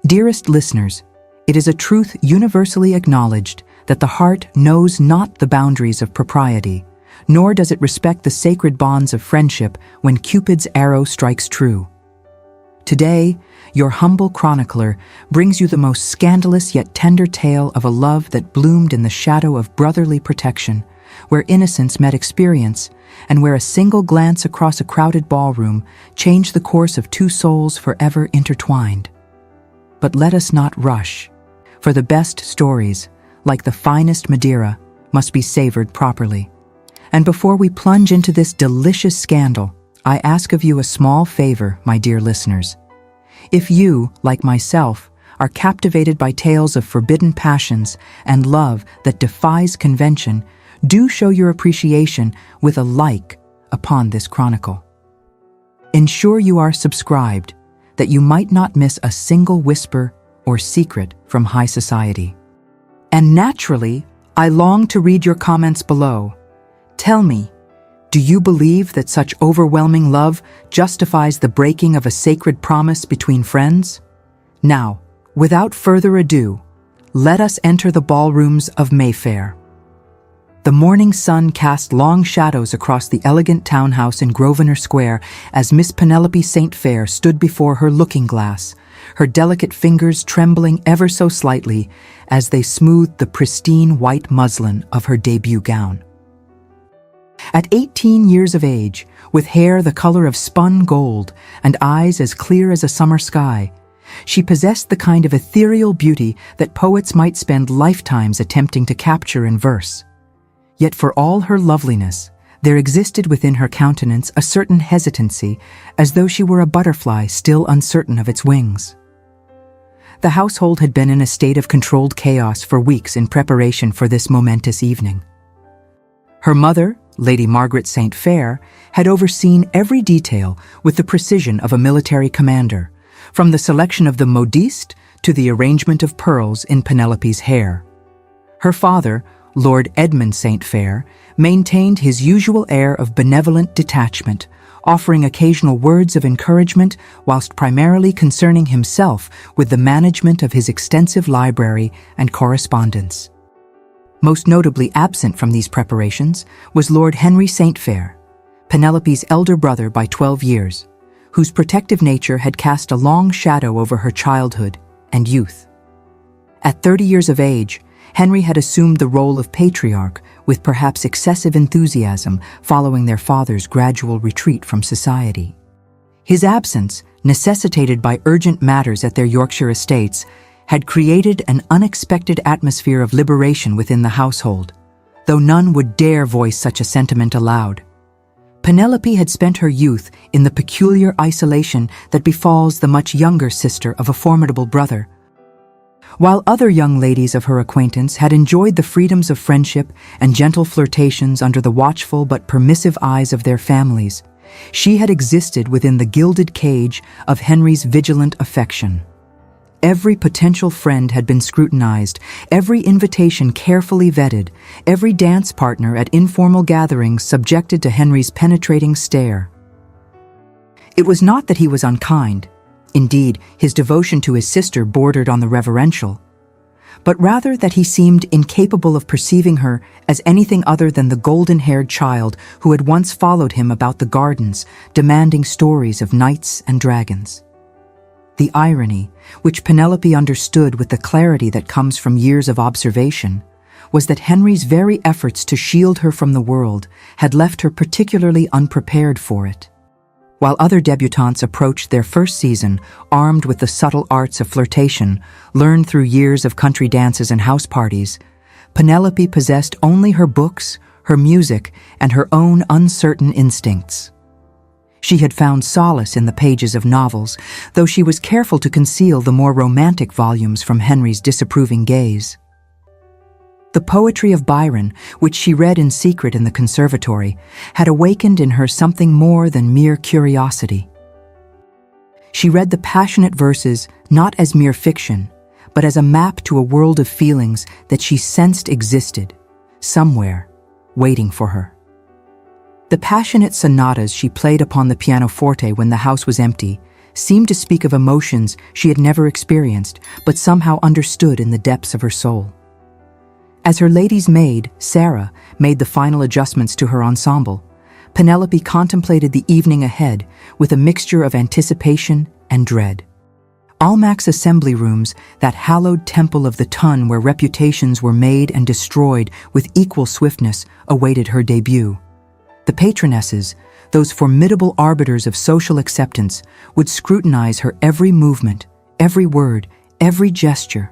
Dearest listeners, it is a truth universally acknowledged that the heart knows not the boundaries of propriety, nor does it respect the sacred bonds of friendship when Cupid's arrow strikes true. Today, your humble chronicler brings you the most scandalous yet tender tale of a love that bloomed in the shadow of brotherly protection, where innocence met experience, and where a single glance across a crowded ballroom changed the course of two souls forever intertwined. But let us not rush, for the best stories, like the finest Madeira, must be savored properly. And before we plunge into this delicious scandal, I ask of you a small favor, my dear listeners. If you, like myself, are captivated by tales of forbidden passions and love that defies convention, do show your appreciation with a like upon this chronicle. Ensure you are subscribed, that you might not miss a single whisper or secret from high society. And naturally, I long to read your comments below. Tell me, do you believe that such overwhelming love justifies the breaking of a sacred promise between friends? Now, without further ado, let us enter the ballrooms of Mayfair. The morning sun cast long shadows across the elegant townhouse in Grosvenor Square as Miss Penelope St. Fair stood before her looking-glass, her delicate fingers trembling ever so slightly as they smoothed the pristine white muslin of her debut gown. At 18 years of age, with hair the color of spun gold and eyes as clear as a summer sky, she possessed the kind of ethereal beauty that poets might spend lifetimes attempting to capture in verse. Yet for all her loveliness, there existed within her countenance a certain hesitancy, as though she were a butterfly still uncertain of its wings. The household had been in a state of controlled chaos for weeks in preparation for this momentous evening. Her mother, Lady Margaret St. Fair, had overseen every detail with the precision of a military commander, from the selection of the modiste to the arrangement of pearls in Penelope's hair. Her father, Lord Edmund St. Fair, maintained his usual air of benevolent detachment, offering occasional words of encouragement whilst primarily concerning himself with the management of his extensive library and correspondence. Most notably absent from these preparations was Lord Henry St. Fair, Penelope's elder brother by 12 years, whose protective nature had cast a long shadow over her childhood and youth. At 30 years of age, Henry had assumed the role of patriarch with perhaps excessive enthusiasm following their father's gradual retreat from society. His absence, necessitated by urgent matters at their Yorkshire estates, had created an unexpected atmosphere of liberation within the household, though none would dare voice such a sentiment aloud. Penelope had spent her youth in the peculiar isolation that befalls the much younger sister of a formidable brother, while other young ladies of her acquaintance had enjoyed the freedoms of friendship and gentle flirtations under the watchful but permissive eyes of their families. She had existed within the gilded cage of Henry's vigilant affection. Every potential friend had been scrutinized, every invitation carefully vetted, every dance partner at informal gatherings subjected to Henry's penetrating stare. It was not that he was unkind. Indeed, his devotion to his sister bordered on the reverential, but rather that he seemed incapable of perceiving her as anything other than the golden-haired child who had once followed him about the gardens, demanding stories of knights and dragons. The irony, which Penelope understood with the clarity that comes from years of observation, was that Henry's very efforts to shield her from the world had left her particularly unprepared for it. While other debutantes approached their first season armed with the subtle arts of flirtation, learned through years of country dances and house parties, Penelope possessed only her books, her music, and her own uncertain instincts. She had found solace in the pages of novels, though she was careful to conceal the more romantic volumes from Henry's disapproving gaze. The poetry of Byron, which she read in secret in the conservatory, had awakened in her something more than mere curiosity. She read the passionate verses not as mere fiction, but as a map to a world of feelings that she sensed existed, somewhere, waiting for her. The passionate sonatas she played upon the pianoforte when the house was empty seemed to speak of emotions she had never experienced, but somehow understood in the depths of her soul. As her lady's maid, Sarah, made the final adjustments to her ensemble, Penelope contemplated the evening ahead with a mixture of anticipation and dread. Almac's assembly rooms, that hallowed temple of the ton where reputations were made and destroyed with equal swiftness, awaited her debut. The patronesses, those formidable arbiters of social acceptance, would scrutinize her every movement, every word, every gesture.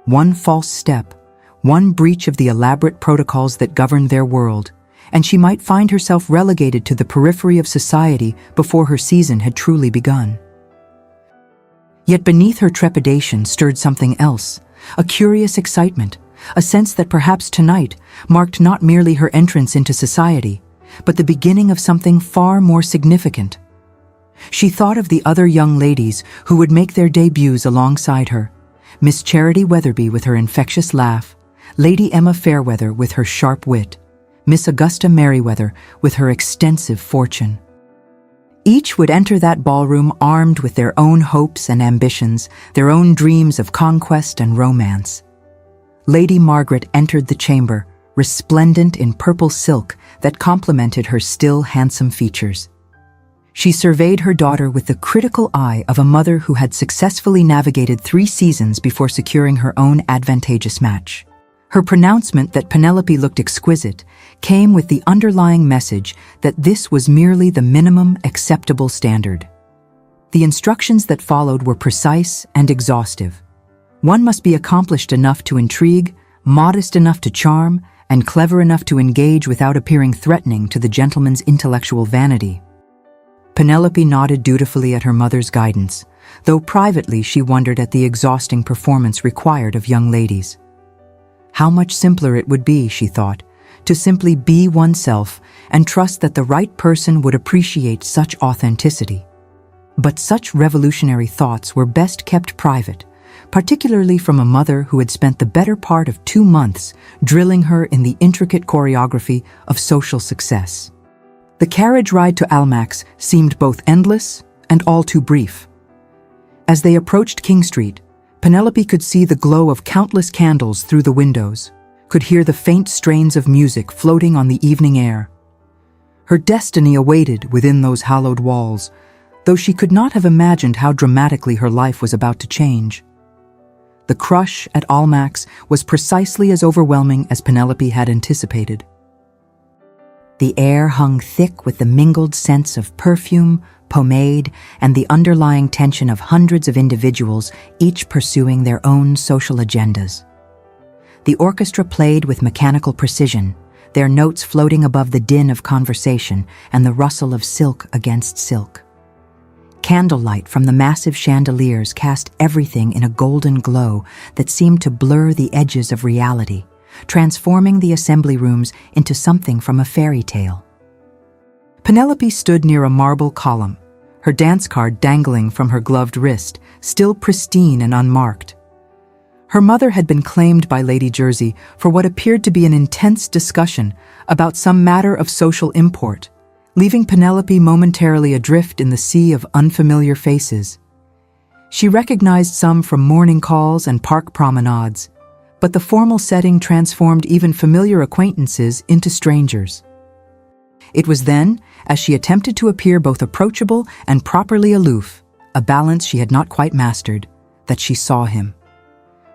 One false step, one breach of the elaborate protocols that governed their world, and she might find herself relegated to the periphery of society before her season had truly begun. Yet beneath her trepidation stirred something else, a curious excitement, a sense that perhaps tonight marked not merely her entrance into society, but the beginning of something far more significant. She thought of the other young ladies who would make their debuts alongside her: Miss Charity Weatherby with her infectious laugh, Lady Emma Fairweather with her sharp wit, Miss Augusta Merriweather with her extensive fortune. Each would enter that ballroom armed with their own hopes and ambitions, their own dreams of conquest and romance. Lady Margaret entered the chamber, resplendent in purple silk that complemented her still handsome features. She surveyed her daughter with the critical eye of a mother who had successfully navigated 3 seasons before securing her own advantageous match. Her pronouncement that Penelope looked exquisite came with the underlying message that this was merely the minimum acceptable standard. The instructions that followed were precise and exhaustive. One must be accomplished enough to intrigue, modest enough to charm, and clever enough to engage without appearing threatening to the gentleman's intellectual vanity. Penelope nodded dutifully at her mother's guidance, though privately she wondered at the exhausting performance required of young ladies. How much simpler it would be, she thought, to simply be oneself and trust that the right person would appreciate such authenticity. But such revolutionary thoughts were best kept private, particularly from a mother who had spent the better part of 2 months drilling her in the intricate choreography of social success. The carriage ride to Almack's seemed both endless and all too brief. As they approached King Street, Penelope could see the glow of countless candles through the windows, could hear the faint strains of music floating on the evening air. Her destiny awaited within those hallowed walls, though she could not have imagined how dramatically her life was about to change. The crush at Almack's was precisely as overwhelming as Penelope had anticipated. The air hung thick with the mingled scents of perfume, pomade, and the underlying tension of hundreds of individuals, each pursuing their own social agendas. The orchestra played with mechanical precision, their notes floating above the din of conversation and the rustle of silk against silk. Candlelight from the massive chandeliers cast everything in a golden glow that seemed to blur the edges of reality, transforming the assembly rooms into something from a fairy tale. Penelope stood near a marble column, her dance card dangling from her gloved wrist, still pristine and unmarked. Her mother had been claimed by Lady Jersey for what appeared to be an intense discussion about some matter of social import, leaving Penelope momentarily adrift in the sea of unfamiliar faces. She recognized some from morning calls and park promenades, but the formal setting transformed even familiar acquaintances into strangers. It was then, as she attempted to appear both approachable and properly aloof, a balance she had not quite mastered, that she saw him.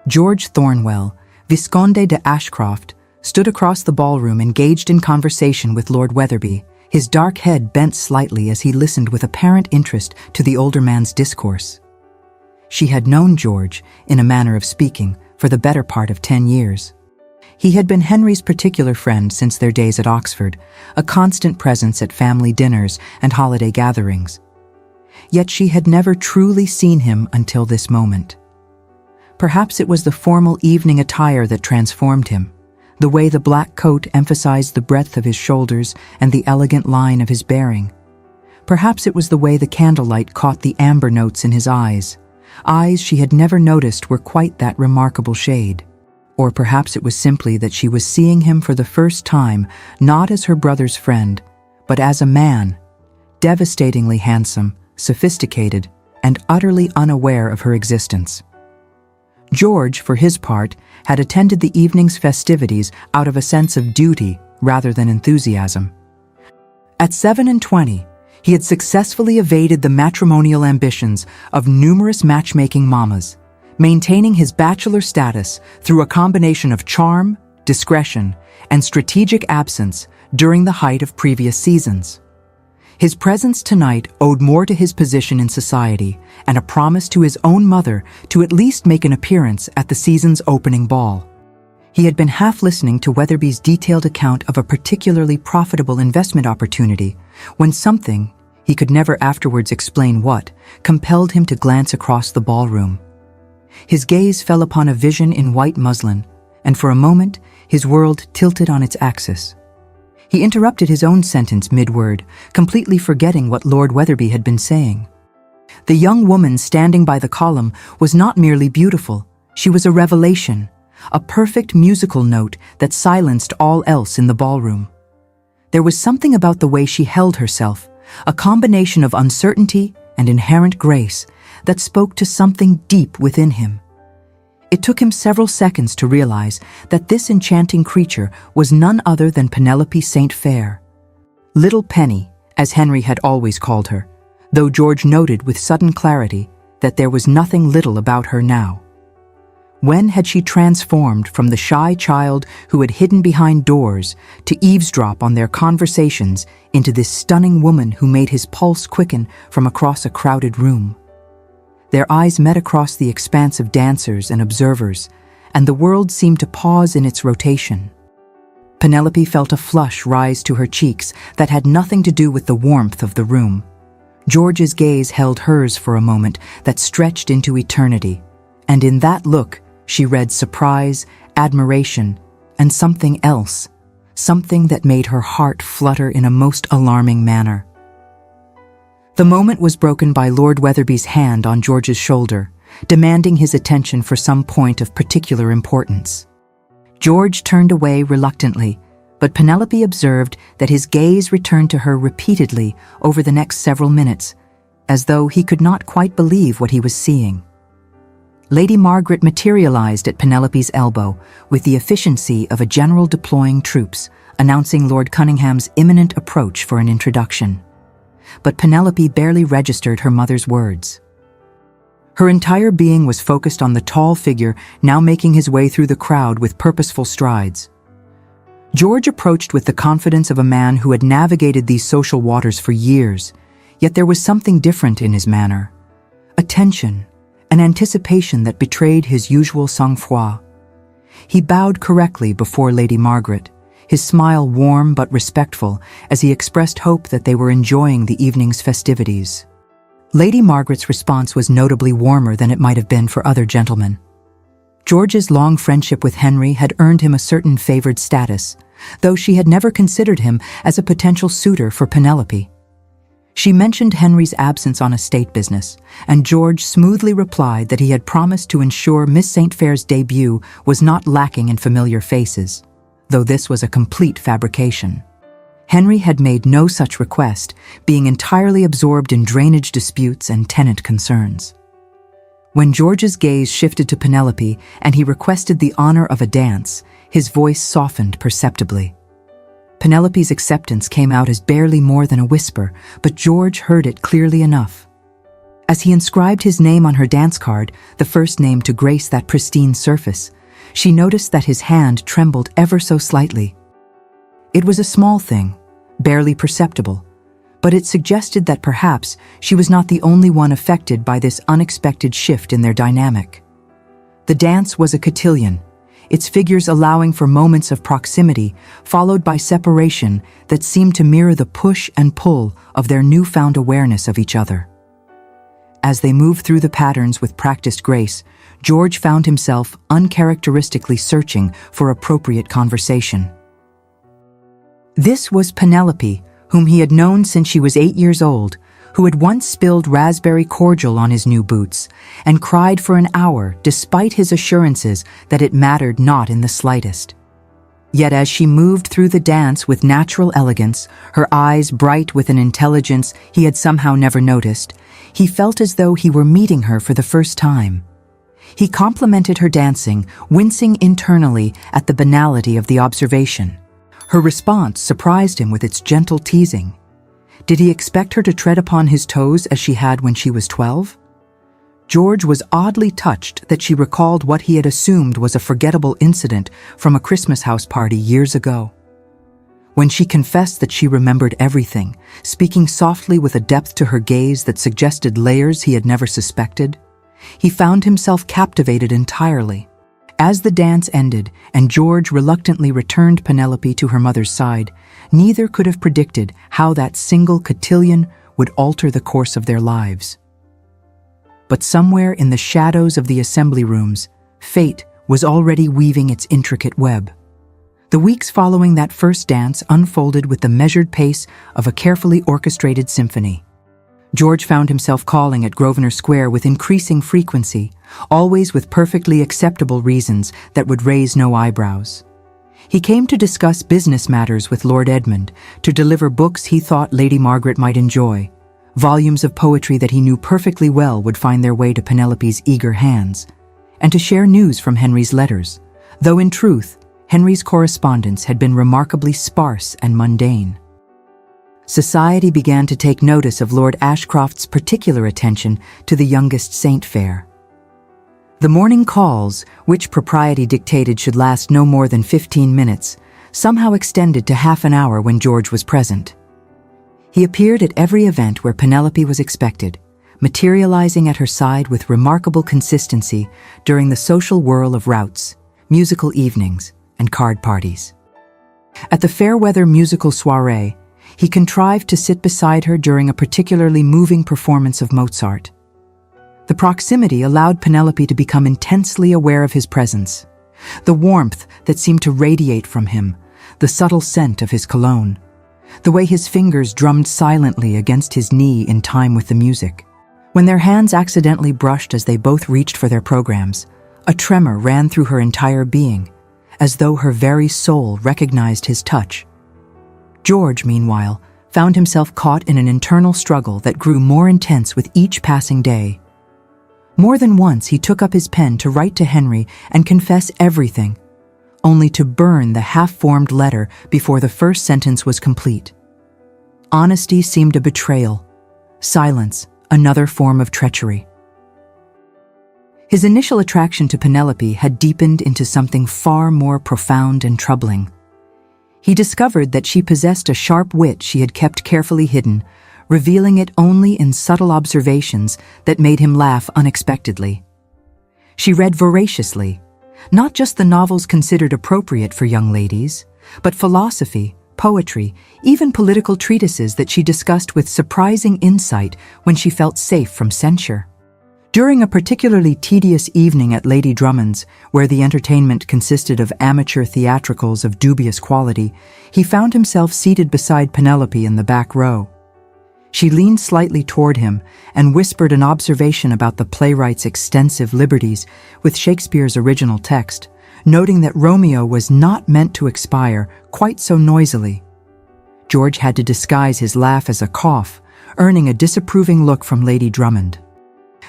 George Thornwell, Visconde de Ashcroft, stood across the ballroom engaged in conversation with Lord Weatherby, his dark head bent slightly as he listened with apparent interest to the older man's discourse. She had known George, in a manner of speaking, for the better part of 10 years. He had been Henry's particular friend since their days at Oxford, a constant presence at family dinners and holiday gatherings. Yet she had never truly seen him until this moment. Perhaps it was the formal evening attire that transformed him, the way the black coat emphasized the breadth of his shoulders and the elegant line of his bearing. Perhaps it was the way the candlelight caught the amber notes in his eyes she had never noticed were quite that remarkable shade. Or perhaps it was simply that she was seeing him for the first time, not as her brother's friend, but as a man, devastatingly handsome, sophisticated, and utterly unaware of her existence. George, for his part, had attended the evening's festivities out of a sense of duty rather than enthusiasm. At 27, he had successfully evaded the matrimonial ambitions of numerous matchmaking mamas, maintaining his bachelor status through a combination of charm, discretion, and strategic absence during the height of previous seasons. His presence tonight owed more to his position in society and a promise to his own mother to at least make an appearance at the season's opening ball. He had been half listening to Weatherby's detailed account of a particularly profitable investment opportunity when something, he could never afterwards explain what, compelled him to glance across the ballroom. His gaze fell upon a vision in white muslin, and for a moment his world tilted on its axis. He interrupted his own sentence mid-word, completely forgetting what Lord Weatherby had been saying. The young woman standing by the column was not merely beautiful, she was a revelation, a perfect musical note that silenced all else in the ballroom. There was something about the way she held herself, a combination of uncertainty and inherent grace, that spoke to something deep within him. It took him several seconds to realize that this enchanting creature was none other than Penelope St. Fair. Little Penny, as Henry had always called her, though George noted with sudden clarity that there was nothing little about her now. When had she transformed from the shy child who had hidden behind doors to eavesdrop on their conversations into this stunning woman who made his pulse quicken from across a crowded room? Their eyes met across the expanse of dancers and observers, and the world seemed to pause in its rotation. Penelope felt a flush rise to her cheeks that had nothing to do with the warmth of the room. George's gaze held hers for a moment that stretched into eternity, and in that look she read surprise, admiration, and something else, something that made her heart flutter in a most alarming manner. The moment was broken by Lord Weatherby's hand on George's shoulder, demanding his attention for some point of particular importance. George turned away reluctantly, but Penelope observed that his gaze returned to her repeatedly over the next several minutes, as though he could not quite believe what he was seeing. Lady Margaret materialized at Penelope's elbow with the efficiency of a general deploying troops, announcing Lord Cunningham's imminent approach for an introduction. But Penelope barely registered her mother's words. Her entire being was focused on the tall figure now making his way through the crowd with purposeful strides. George approached with the confidence of a man who had navigated these social waters for years, yet there was something different in his manner. A tension, an anticipation that betrayed his usual sang-froid. He bowed correctly before Lady Margaret, his smile warm but respectful as he expressed hope that they were enjoying the evening's festivities. Lady Margaret's response was notably warmer than it might have been for other gentlemen. George's long friendship with Henry had earned him a certain favored status, though she had never considered him as a potential suitor for Penelope. She mentioned Henry's absence on estate business, and George smoothly replied that he had promised to ensure Miss St. Fair's debut was not lacking in familiar faces, though this was a complete fabrication. Henry had made no such request, being entirely absorbed in drainage disputes and tenant concerns. When George's gaze shifted to Penelope and he requested the honor of a dance, his voice softened perceptibly. Penelope's acceptance came out as barely more than a whisper, but George heard it clearly enough. As he inscribed his name on her dance card, the first name to grace that pristine surface, she noticed that his hand trembled ever so slightly. It was a small thing, barely perceptible, but it suggested that perhaps she was not the only one affected by this unexpected shift in their dynamic. The dance was a cotillion, its figures allowing for moments of proximity, followed by separation that seemed to mirror the push and pull of their newfound awareness of each other. As they moved through the patterns with practiced grace, George found himself uncharacteristically searching for appropriate conversation. This was Penelope, whom he had known since she was 8 years old, who had once spilled raspberry cordial on his new boots and cried for an hour despite his assurances that it mattered not in the slightest. Yet as she moved through the dance with natural elegance, her eyes bright with an intelligence he had somehow never noticed, He felt as though he were meeting her for the first time. He complimented her dancing, wincing internally at the banality of the observation. Her response surprised him with its gentle teasing. Did he expect her to tread upon his toes as she had when she was 12? George was oddly touched that she recalled what he had assumed was a forgettable incident from a Christmas house party years ago. When she confessed that she remembered everything, speaking softly with a depth to her gaze that suggested layers he had never suspected, he found himself captivated entirely. As the dance ended and George reluctantly returned Penelope to her mother's side, neither could have predicted how that single cotillion would alter the course of their lives. But somewhere in the shadows of the assembly rooms, fate was already weaving its intricate web. The weeks following that first dance unfolded with the measured pace of a carefully orchestrated symphony. George found himself calling at Grosvenor Square with increasing frequency, always with perfectly acceptable reasons that would raise no eyebrows. He came to discuss business matters with Lord Edmund, to deliver books he thought Lady Margaret might enjoy, volumes of poetry that he knew perfectly well would find their way to Penelope's eager hands, and to share news from Henry's letters, though in truth, Henry's correspondence had been remarkably sparse and mundane. Society began to take notice of Lord Ashcroft's particular attention to the youngest Saint Fair. The morning calls, which propriety dictated should last no more than 15 minutes, somehow extended to half an hour when George was present. He appeared at every event where Penelope was expected, materializing at her side with remarkable consistency during the social whirl of routs, musical evenings, and card parties. At the Fairweather musical soirée, he contrived to sit beside her during a particularly moving performance of Mozart. The proximity allowed Penelope to become intensely aware of his presence, the warmth that seemed to radiate from him, the subtle scent of his cologne, the way his fingers drummed silently against his knee in time with the music. When their hands accidentally brushed as they both reached for their programs, a tremor ran through her entire being, as though her very soul recognized his touch. George, meanwhile, found himself caught in an internal struggle that grew more intense with each passing day. More than once he took up his pen to write to Henry and confess everything, only to burn the half-formed letter before the first sentence was complete. Honesty seemed a betrayal, silence another form of treachery. His initial attraction to Penelope had deepened into something far more profound and troubling. He discovered that she possessed a sharp wit she had kept carefully hidden, revealing it only in subtle observations that made him laugh unexpectedly. She read voraciously, not just the novels considered appropriate for young ladies, but philosophy, poetry, even political treatises that she discussed with surprising insight when she felt safe from censure. During a particularly tedious evening at Lady Drummond's, where the entertainment consisted of amateur theatricals of dubious quality, he found himself seated beside Penelope in the back row. She leaned slightly toward him and whispered an observation about the playwright's extensive liberties with Shakespeare's original text, noting that Romeo was not meant to expire quite so noisily. George had to disguise his laugh as a cough, earning a disapproving look from Lady Drummond.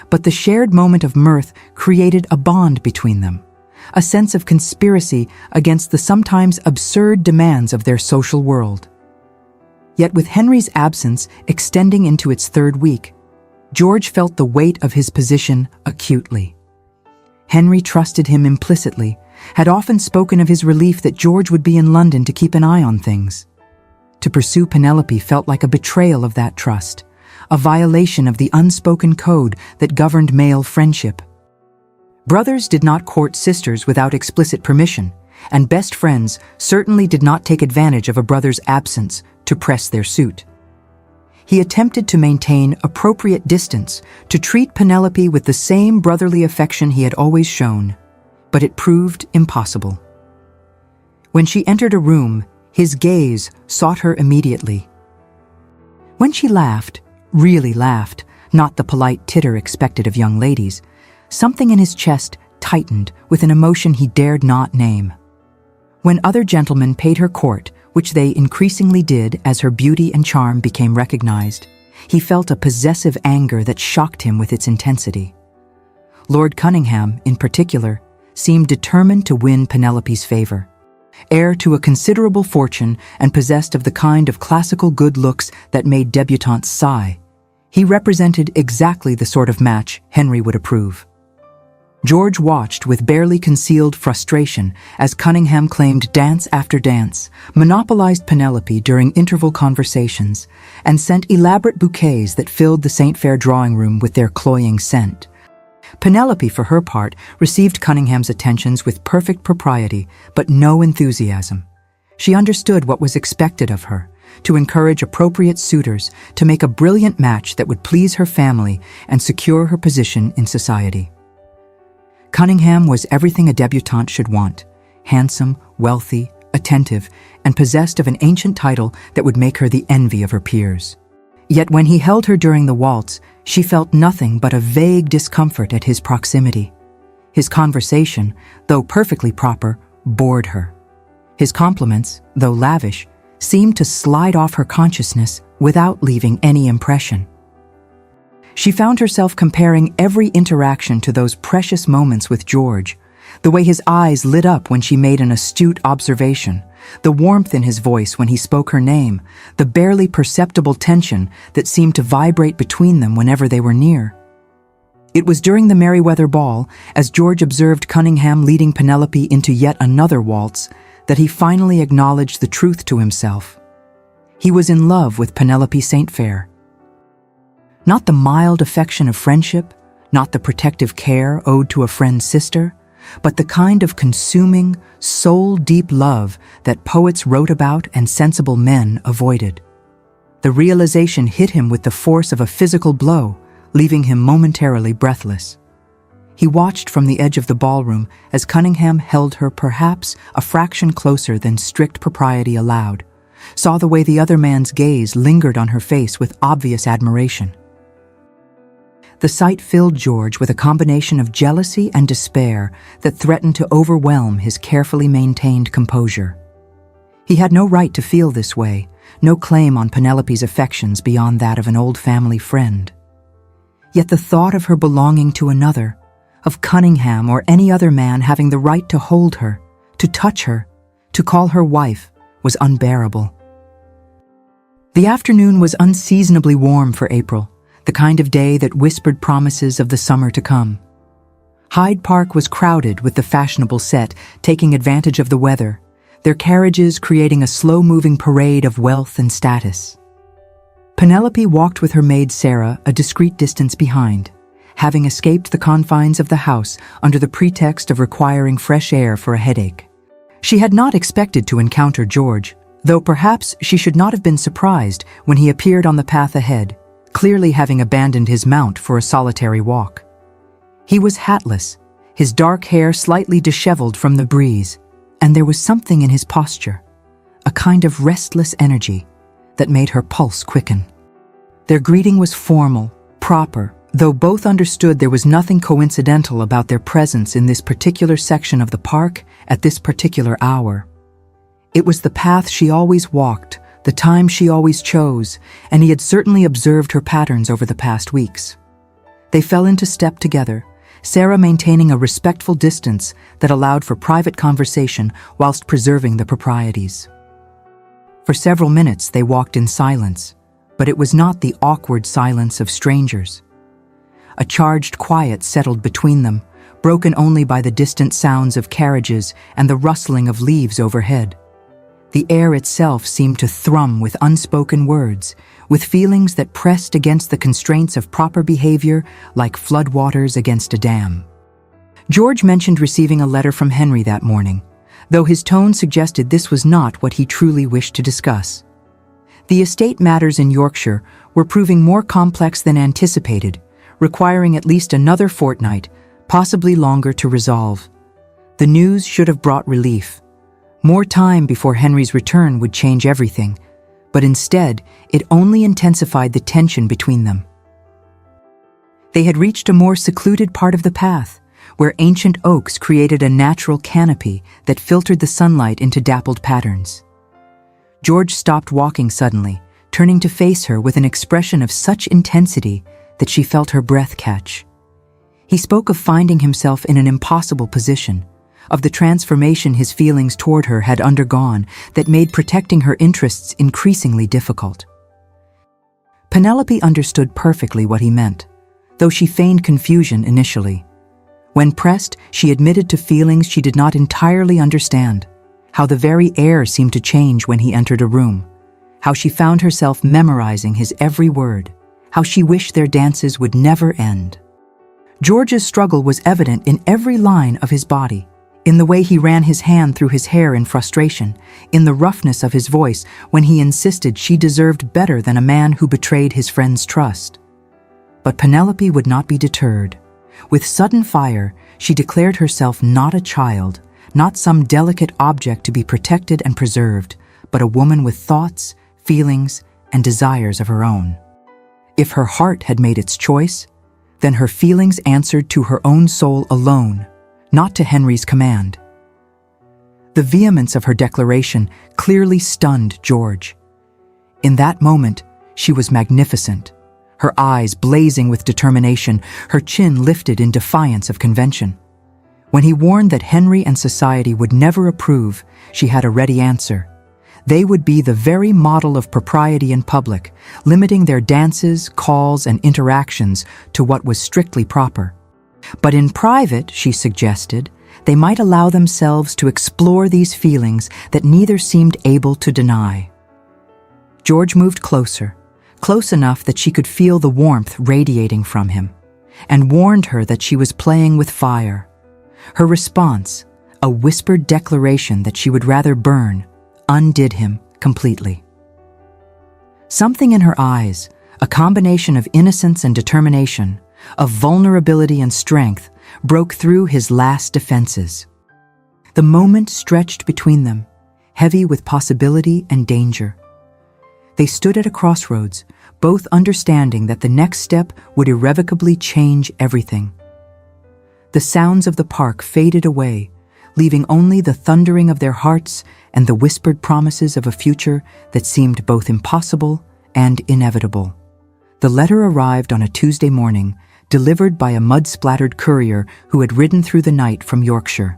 But the shared moment of mirth created a bond between them, a sense of conspiracy against the sometimes absurd demands of their social world. Yet with Henry's absence extending into its third week, George felt the weight of his position acutely. Henry trusted him implicitly, had often spoken of his relief that George would be in London to keep an eye on things. To pursue Penelope felt like a betrayal of that trust, a violation of the unspoken code that governed male friendship. Brothers did not court sisters without explicit permission, and best friends certainly did not take advantage of a brother's absence to press their suit. He attempted to maintain appropriate distance, to treat Penelope with the same brotherly affection he had always shown, but it proved impossible. When she entered a room, his gaze sought her immediately. When she laughed, really laughed, not the polite titter expected of young ladies, something in his chest tightened with an emotion he dared not name. When other gentlemen paid her court, which they increasingly did as her beauty and charm became recognized, He felt a possessive anger that shocked him with its intensity. Lord Cunningham, in particular, seemed determined to win Penelope's favor. Heir to a considerable fortune and possessed of the kind of classical good looks that made debutantes sigh, he represented exactly the sort of match Henry would approve. George watched with barely concealed frustration as Cunningham claimed dance after dance, monopolized Penelope during interval conversations, and sent elaborate bouquets that filled the St. Fair drawing room with their cloying scent. Penelope, for her part, received Cunningham's attentions with perfect propriety, but no enthusiasm. She understood what was expected of her, to encourage appropriate suitors, to make a brilliant match that would please her family and secure her position in society. Cunningham was everything a debutante should want: handsome, wealthy, attentive, and possessed of an ancient title that would make her the envy of her peers. Yet when he held her during the waltz, she felt nothing but a vague discomfort at his proximity. His conversation, though perfectly proper, bored her. His compliments, though lavish, seemed to slide off her consciousness without leaving any impression. She found herself comparing every interaction to those precious moments with George, the way his eyes lit up when she made an astute observation, the warmth in his voice when he spoke her name, the barely perceptible tension that seemed to vibrate between them whenever they were near. It was during the Merryweather Ball, as George observed Cunningham leading Penelope into yet another waltz, that he finally acknowledged the truth to himself. He was in love with Penelope St. Fair. Not the mild affection of friendship, not the protective care owed to a friend's sister, but the kind of consuming, soul-deep love that poets wrote about and sensible men avoided. The realization hit him with the force of a physical blow, leaving him momentarily breathless. He watched from the edge of the ballroom as Cunningham held her perhaps a fraction closer than strict propriety allowed, saw the way the other man's gaze lingered on her face with obvious admiration. The sight filled George with a combination of jealousy and despair that threatened to overwhelm his carefully maintained composure. He had no right to feel this way, no claim on Penelope's affections beyond that of an old family friend. Yet the thought of her belonging to another, of Cunningham or any other man having the right to hold her, to touch her, to call her wife, was unbearable. The afternoon was unseasonably warm for April, the kind of day that whispered promises of the summer to come. Hyde Park was crowded with the fashionable set taking advantage of the weather, their carriages creating a slow-moving parade of wealth and status. Penelope walked with her maid Sarah a discreet distance behind, having escaped the confines of the house under the pretext of requiring fresh air for a headache. She had not expected to encounter George, though perhaps she should not have been surprised when he appeared on the path ahead, clearly having abandoned his mount for a solitary walk. He was hatless, his dark hair slightly disheveled from the breeze, and there was something in his posture, a kind of restless energy, that made her pulse quicken. Their greeting was formal, proper, though both understood there was nothing coincidental about their presence in this particular section of the park at this particular hour. It was the path she always walked, the time she always chose, and he had certainly observed her patterns over the past weeks. They fell into step together, Sarah maintaining a respectful distance that allowed for private conversation whilst preserving the proprieties. For several minutes they walked in silence, but it was not the awkward silence of strangers. A charged quiet settled between them, broken only by the distant sounds of carriages and the rustling of leaves overhead. The air itself seemed to thrum with unspoken words, with feelings that pressed against the constraints of proper behavior like floodwaters against a dam. George mentioned receiving a letter from Henry that morning, though his tone suggested this was not what he truly wished to discuss. The estate matters in Yorkshire were proving more complex than anticipated, requiring at least another fortnight, possibly longer, to resolve. The news should have brought relief. More time before Henry's return would change everything, but instead it only intensified the tension between them. They had reached a more secluded part of the path, where ancient oaks created a natural canopy that filtered the sunlight into dappled patterns. George stopped walking suddenly, turning to face her with an expression of such intensity that she felt her breath catch. He spoke of finding himself in an impossible position, of the transformation his feelings toward her had undergone that made protecting her interests increasingly difficult. Penelope understood perfectly what he meant, though she feigned confusion initially. When pressed, she admitted to feelings she did not entirely understand, how the very air seemed to change when he entered a room, how she found herself memorizing his every word, how she wished their dances would never end. George's struggle was evident in every line of his body, in the way he ran his hand through his hair in frustration, in the roughness of his voice when he insisted she deserved better than a man who betrayed his friend's trust. But Penelope would not be deterred. With sudden fire, she declared herself not a child, not some delicate object to be protected and preserved, but a woman with thoughts, feelings, and desires of her own. If her heart had made its choice, then her feelings answered to her own soul alone, not to Henry's command. The vehemence of her declaration clearly stunned George. In that moment, she was magnificent, her eyes blazing with determination, her chin lifted in defiance of convention. When he warned that Henry and society would never approve, she had a ready answer. They would be the very model of propriety in public, limiting their dances, calls, and interactions to what was strictly proper. But in private, she suggested, they might allow themselves to explore these feelings that neither seemed able to deny. George moved closer, close enough that she could feel the warmth radiating from him, and warned her that she was playing with fire. Her response, a whispered declaration that she would rather burn, undid him completely. Something in her eyes, a combination of innocence and determination, of vulnerability and strength, broke through his last defenses. The moment stretched between them, heavy with possibility and danger. They stood at a crossroads, both understanding that the next step would irrevocably change everything. The sounds of the park faded away, leaving only the thundering of their hearts and the whispered promises of a future that seemed both impossible and inevitable. The letter arrived on a Tuesday morning, delivered by a mud-splattered courier who had ridden through the night from Yorkshire.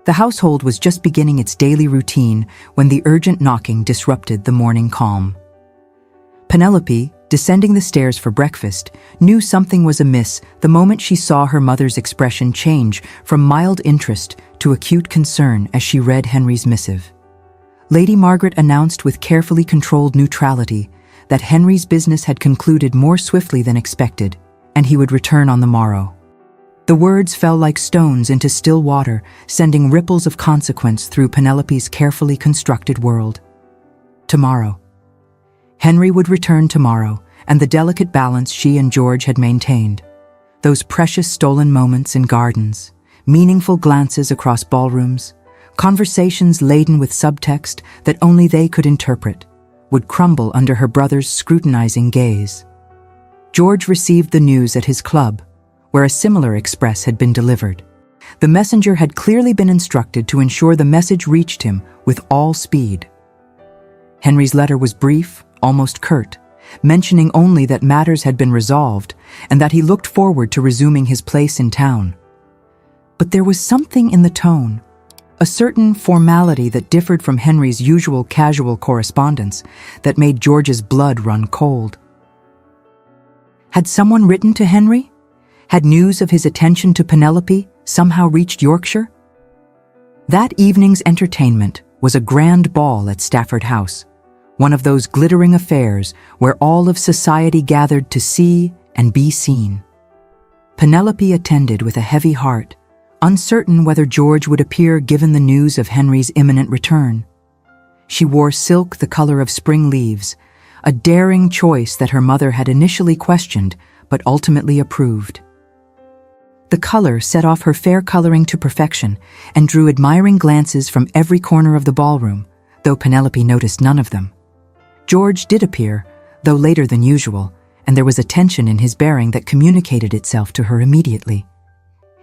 The household was just beginning its daily routine when the urgent knocking disrupted the morning calm. Penelope, descending the stairs for breakfast, knew something was amiss the moment she saw her mother's expression change from mild interest to acute concern as she read Henry's missive. Lady Margaret announced with carefully controlled neutrality that Henry's business had concluded more swiftly than expected, and he would return on the morrow. The words fell like stones into still water, sending ripples of consequence through Penelope's carefully constructed world. Tomorrow. Henry would return tomorrow, and the delicate balance she and George had maintained. Those precious stolen moments in gardens, meaningful glances across ballrooms, conversations laden with subtext that only they could interpret, would crumble under her brother's scrutinizing gaze. George received the news at his club, where a similar express had been delivered. The messenger had clearly been instructed to ensure the message reached him with all speed. Henry's letter was brief, almost curt, mentioning only that matters had been resolved and that he looked forward to resuming his place in town. But there was something in the tone, a certain formality that differed from Henry's usual casual correspondence, that made George's blood run cold. Had someone written to Henry? Had news of his attention to Penelope somehow reached Yorkshire? That evening's entertainment was a grand ball at Stafford House, one of those glittering affairs where all of society gathered to see and be seen. Penelope attended with a heavy heart, uncertain whether George would appear given the news of Henry's imminent return. She wore silk the color of spring leaves, a daring choice that her mother had initially questioned but ultimately approved. The color set off her fair coloring to perfection and drew admiring glances from every corner of the ballroom, though Penelope noticed none of them. George did appear, though later than usual, and there was a tension in his bearing that communicated itself to her immediately.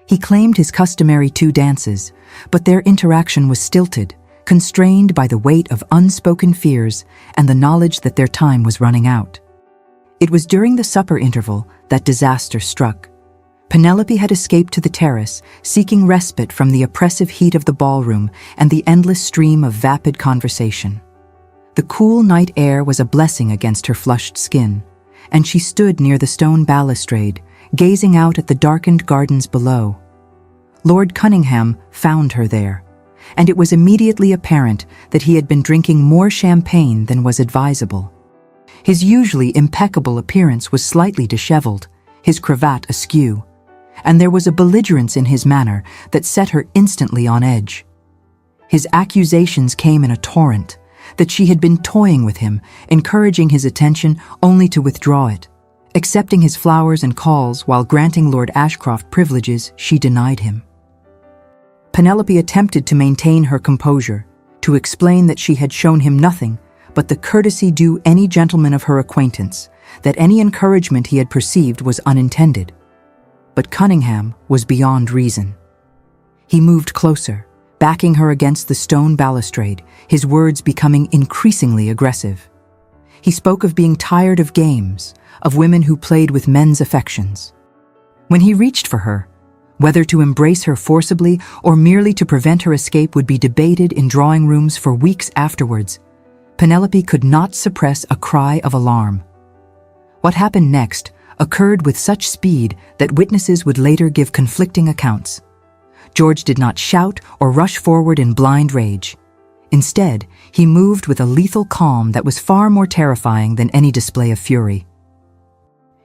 He claimed his customary 2 dances, but their interaction was stilted, constrained by the weight of unspoken fears and the knowledge that their time was running out. It was during the supper interval that disaster struck. Penelope had escaped to the terrace, seeking respite from the oppressive heat of the ballroom and the endless stream of vapid conversation. The cool night air was a blessing against her flushed skin, and she stood near the stone balustrade, gazing out at the darkened gardens below. Lord Cunningham found her there, and it was immediately apparent that he had been drinking more champagne than was advisable. His usually impeccable appearance was slightly disheveled, his cravat askew, and there was a belligerence in his manner that set her instantly on edge. His accusations came in a torrent, that she had been toying with him, encouraging his attention only to withdraw it. Accepting his flowers and calls while granting Lord Ashcroft privileges she denied him. Penelope attempted to maintain her composure, to explain that she had shown him nothing but the courtesy due any gentleman of her acquaintance, that any encouragement he had perceived was unintended. But Cunningham was beyond reason. He moved closer, backing her against the stone balustrade, his words becoming increasingly aggressive. He spoke of being tired of games, of women who played with men's affections. When he reached for her, whether to embrace her forcibly or merely to prevent her escape would be debated in drawing rooms for weeks afterwards, Penelope could not suppress a cry of alarm. What happened next occurred with such speed that witnesses would later give conflicting accounts. George did not shout or rush forward in blind rage. Instead, he moved with a lethal calm that was far more terrifying than any display of fury.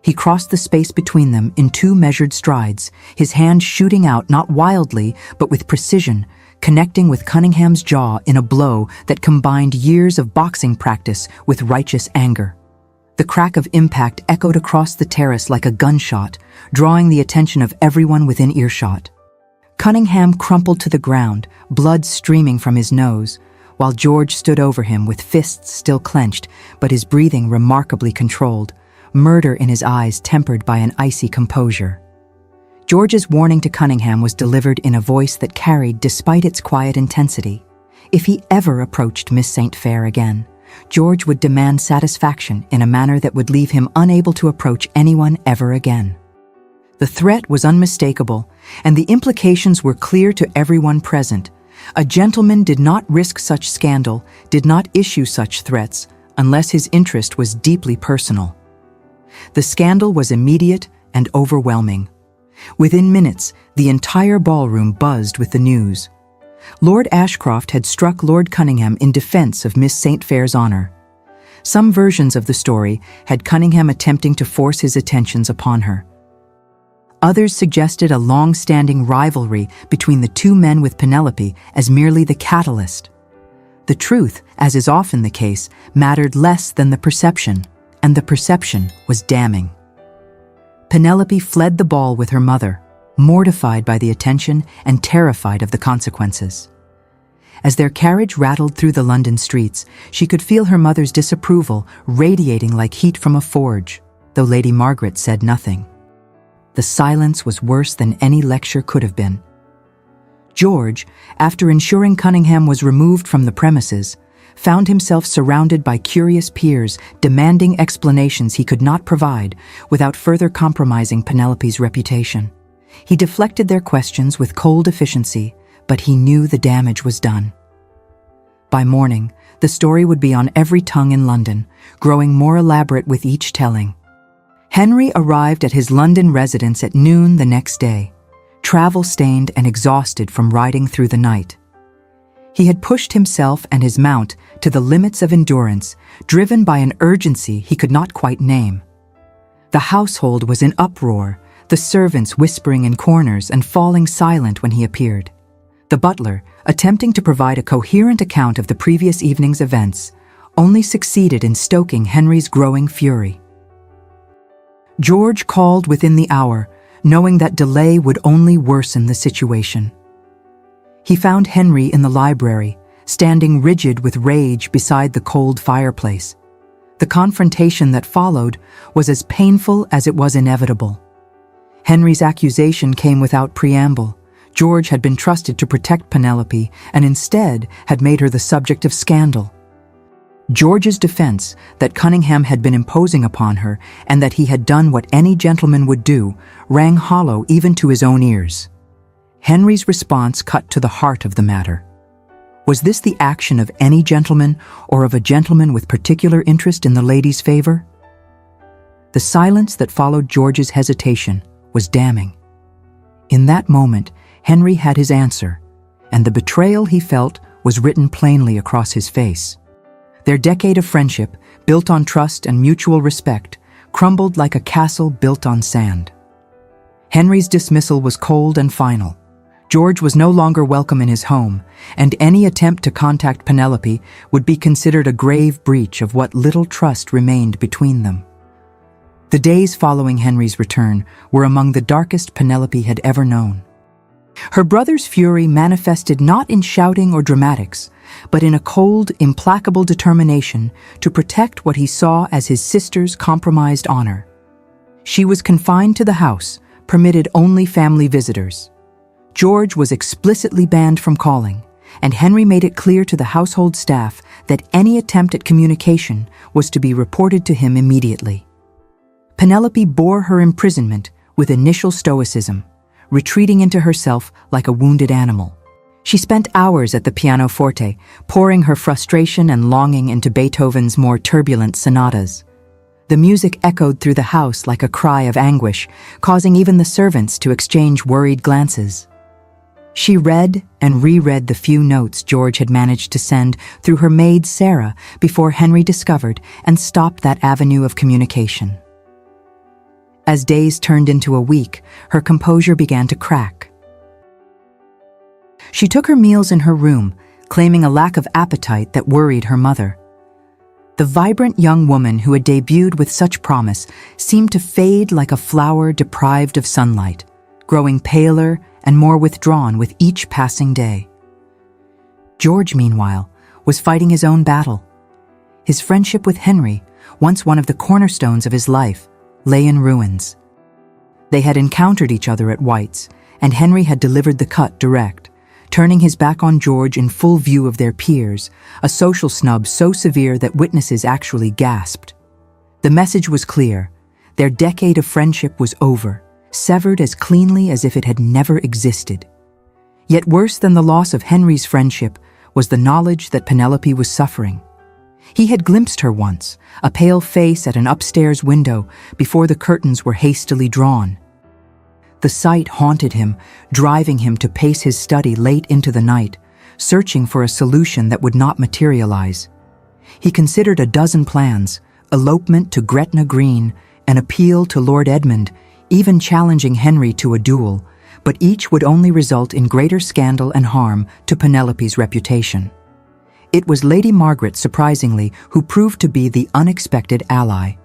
He crossed the space between them in 2 measured strides, his hand shooting out not wildly but with precision, connecting with Cunningham's jaw in a blow that combined years of boxing practice with righteous anger. The crack of impact echoed across the terrace like a gunshot, drawing the attention of everyone within earshot. Cunningham crumpled to the ground, blood streaming from his nose, while George stood over him with fists still clenched, but his breathing remarkably controlled, murder in his eyes tempered by an icy composure. George's warning to Cunningham was delivered in a voice that carried despite its quiet intensity. If he ever approached Miss St. Fair again, George would demand satisfaction in a manner that would leave him unable to approach anyone ever again. The threat was unmistakable, and the implications were clear to everyone present. A gentleman did not risk such scandal, did not issue such threats, unless his interest was deeply personal. The scandal was immediate and overwhelming. Within minutes, the entire ballroom buzzed with the news. Lord Ashcroft had struck Lord Cunningham in defense of Miss St. Fair's honor. Some versions of the story had Cunningham attempting to force his attentions upon her. Others suggested a long-standing rivalry between the 2 men with Penelope as merely the catalyst. The truth, as is often the case, mattered less than the perception, and the perception was damning. Penelope fled the ball with her mother, mortified by the attention and terrified of the consequences. As their carriage rattled through the London streets, she could feel her mother's disapproval radiating like heat from a forge, though Lady Margaret said nothing. The silence was worse than any lecture could have been. George, after ensuring Cunningham was removed from the premises, found himself surrounded by curious peers demanding explanations he could not provide without further compromising Penelope's reputation. He deflected their questions with cold efficiency, but he knew the damage was done. By morning, the story would be on every tongue in London, growing more elaborate with each telling. Henry arrived at his London residence at noon the next day, travel-stained and exhausted from riding through the night. He had pushed himself and his mount to the limits of endurance, driven by an urgency he could not quite name. The household was in uproar, the servants whispering in corners and falling silent when he appeared. The butler, attempting to provide a coherent account of the previous evening's events, only succeeded in stoking Henry's growing fury. George called within the hour, knowing that delay would only worsen the situation. He found Henry in the library, standing rigid with rage beside the cold fireplace. The confrontation that followed was as painful as it was inevitable. Henry's accusation came without preamble, George had been trusted to protect Penelope and instead had made her the subject of scandal. George's defense that Cunningham had been imposing upon her and that he had done what any gentleman would do rang hollow even to his own ears. Henry's response cut to the heart of the matter. Was this the action of any gentleman or of a gentleman with particular interest in the lady's favor? The silence that followed George's hesitation was damning. In that moment, Henry had his answer, and the betrayal he felt was written plainly across his face. Their decade of friendship, built on trust and mutual respect, crumbled like a castle built on sand. Henry's dismissal was cold and final. George was no longer welcome in his home, and any attempt to contact Penelope would be considered a grave breach of what little trust remained between them. The days following Henry's return were among the darkest Penelope had ever known. Her brother's fury manifested not in shouting or dramatics, but in a cold, implacable determination to protect what he saw as his sister's compromised honor. She was confined to the house, permitted only family visitors. George was explicitly banned from calling, and Henry made it clear to the household staff that any attempt at communication was to be reported to him immediately. Penelope bore her imprisonment with initial stoicism, retreating into herself like a wounded animal. She spent hours at the pianoforte, pouring her frustration and longing into Beethoven's more turbulent sonatas. The music echoed through the house like a cry of anguish, causing even the servants to exchange worried glances. She read and reread the few notes George had managed to send through her maid Sarah before Henry discovered and stopped that avenue of communication. As days turned into a week, her composure began to crack. She took her meals in her room, claiming a lack of appetite that worried her mother. The vibrant young woman who had debuted with such promise seemed to fade like a flower deprived of sunlight, growing paler and more withdrawn with each passing day. George, meanwhile, was fighting his own battle. His friendship with Henry, once one of the cornerstones of his life, lay in ruins. They had encountered each other at White's, and Henry had delivered the cut direct, turning his back on George in full view of their peers, a social snub so severe that witnesses actually gasped. The message was clear. Their decade of friendship was over, severed as cleanly as if it had never existed. Yet worse than the loss of Henry's friendship was the knowledge that Penelope was suffering. He had glimpsed her once, a pale face at an upstairs window before the curtains were hastily drawn. The sight haunted him, driving him to pace his study late into the night, searching for a solution that would not materialize. He considered a dozen plans: elopement to Gretna Green, an appeal to Lord Edmund, even challenging Henry to a duel, but each would only result in greater scandal and harm to Penelope's reputation. It was Lady Margaret, surprisingly, who proved to be the unexpected ally.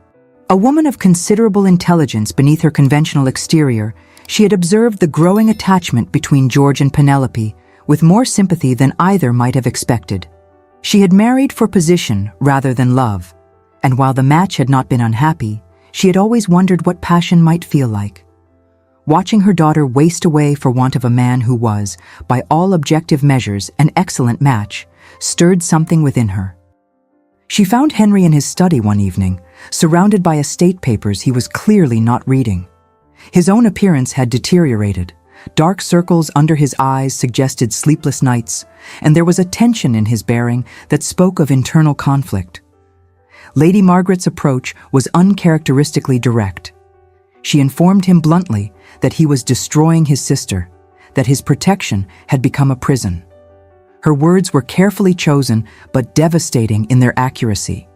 A woman of considerable intelligence beneath her conventional exterior, she had observed the growing attachment between George and Penelope with more sympathy than either might have expected. She had married for position rather than love, and while the match had not been unhappy, she had always wondered what passion might feel like. Watching her daughter waste away for want of a man who was, by all objective measures, an excellent match, stirred something within her. She found Henry in his study one evening, surrounded by estate papers he was clearly not reading. His own appearance had deteriorated. Dark circles under his eyes suggested sleepless nights, and there was a tension in his bearing that spoke of internal conflict. Lady Margaret's approach was uncharacteristically direct. She informed him bluntly that he was destroying his sister, that his protection had become a prison. Her words were carefully chosen but devastating in their accuracy.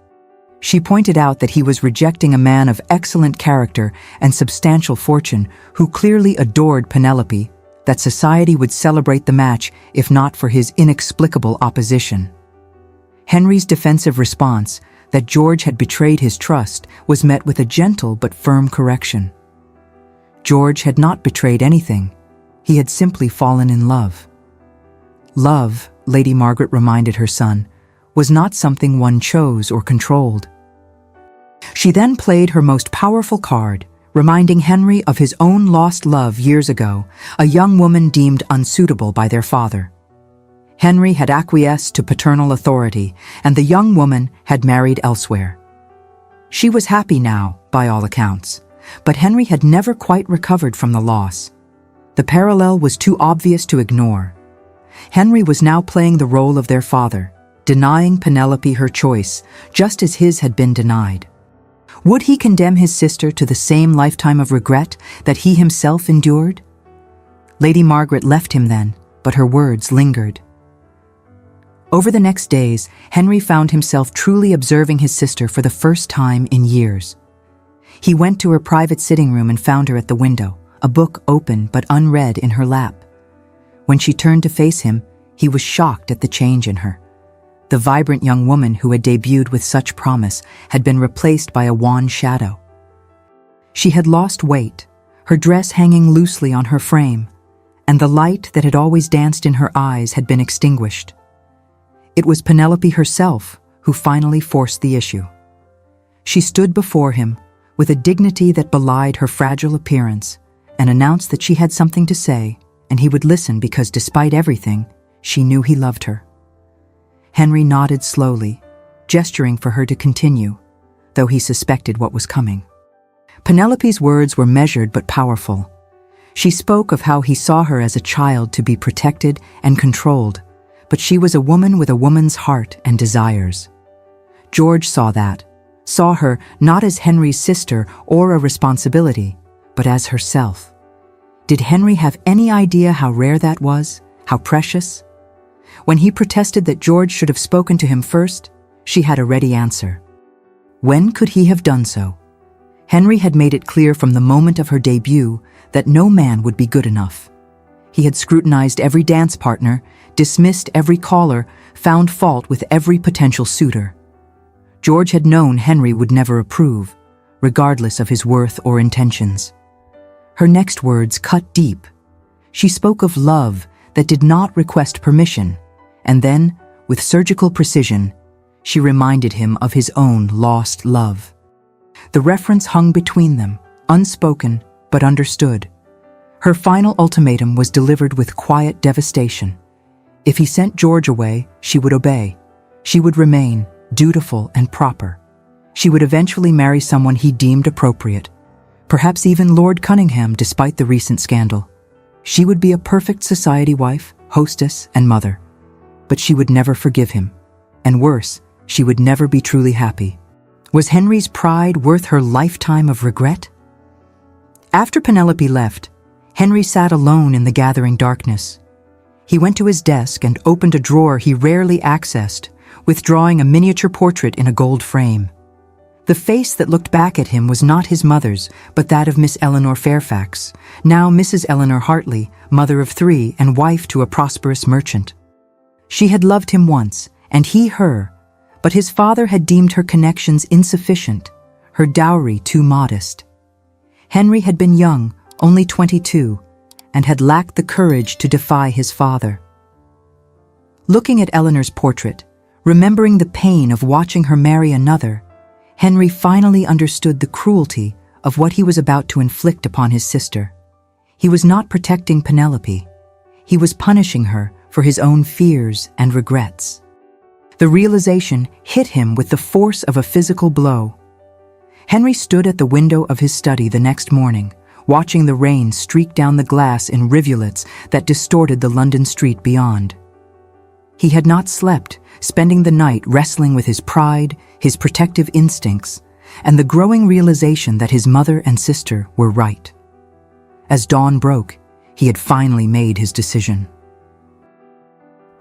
She pointed out that he was rejecting a man of excellent character and substantial fortune who clearly adored Penelope, that society would celebrate the match if not for his inexplicable opposition. Henry's defensive response, that George had betrayed his trust, was met with a gentle but firm correction. George had not betrayed anything. He had simply fallen in love. Love, Lady Margaret reminded her son, was not something one chose or controlled. She then played her most powerful card, reminding Henry of his own lost love years ago, a young woman deemed unsuitable by their father. Henry had acquiesced to paternal authority, and the young woman had married elsewhere. She was happy now, by all accounts, but Henry had never quite recovered from the loss. The parallel was too obvious to ignore. Henry was now playing the role of their father, denying Penelope her choice, just as his had been denied. Would he condemn his sister to the same lifetime of regret that he himself endured? Lady Margaret left him then, but her words lingered. Over the next days, Henry found himself truly observing his sister for the first time in years. He went to her private sitting room and found her at the window, a book open but unread in her lap. When she turned to face him, he was shocked at the change in her. The vibrant young woman who had debuted with such promise had been replaced by a wan shadow. She had lost weight, her dress hanging loosely on her frame, and the light that had always danced in her eyes had been extinguished. It was Penelope herself who finally forced the issue. She stood before him with a dignity that belied her fragile appearance and announced that she had something to say, and he would listen because despite everything, she knew he loved her. Henry nodded slowly, gesturing for her to continue, though he suspected what was coming. Penelope's words were measured but powerful. She spoke of how he saw her as a child to be protected and controlled, but she was a woman with a woman's heart and desires. George saw that, saw her not as Henry's sister or a responsibility, but as herself. Did Henry have any idea how rare that was, how precious? When he protested that George should have spoken to him first, she had a ready answer. When could he have done so? Henry had made it clear from the moment of her debut that no man would be good enough. He had scrutinized every dance partner, dismissed every caller, found fault with every potential suitor. George had known Henry would never approve, regardless of his worth or intentions. Her next words cut deep. She spoke of love that did not request permission, and then, with surgical precision, she reminded him of his own lost love. The reference hung between them, unspoken but understood. Her final ultimatum was delivered with quiet devastation. If he sent George away, she would obey. She would remain dutiful and proper. She would eventually marry someone he deemed appropriate, perhaps even Lord Cunningham despite the recent scandal. She would be a perfect society wife, hostess, and mother. But she would never forgive him. And worse, she would never be truly happy. Was Henry's pride worth her lifetime of regret? After Penelope left, Henry sat alone in the gathering darkness. He went to his desk and opened a drawer he rarely accessed, withdrawing a miniature portrait in a gold frame. The face that looked back at him was not his mother's, but that of Miss Eleanor Fairfax, now Mrs. Eleanor Hartley, mother of 3 and wife to a prosperous merchant. She had loved him once, and he her, but his father had deemed her connections insufficient, her dowry too modest. Henry had been young, only 22, and had lacked the courage to defy his father. Looking at Eleanor's portrait, remembering the pain of watching her marry another, Henry finally understood the cruelty of what he was about to inflict upon his sister. He was not protecting Penelope. He was punishing her for his own fears and regrets. The realization hit him with the force of a physical blow. Henry stood at the window of his study the next morning, watching the rain streak down the glass in rivulets that distorted the London street beyond. He had not slept, spending the night wrestling with his pride, his protective instincts, and the growing realization that his mother and sister were right. As dawn broke, he had finally made his decision.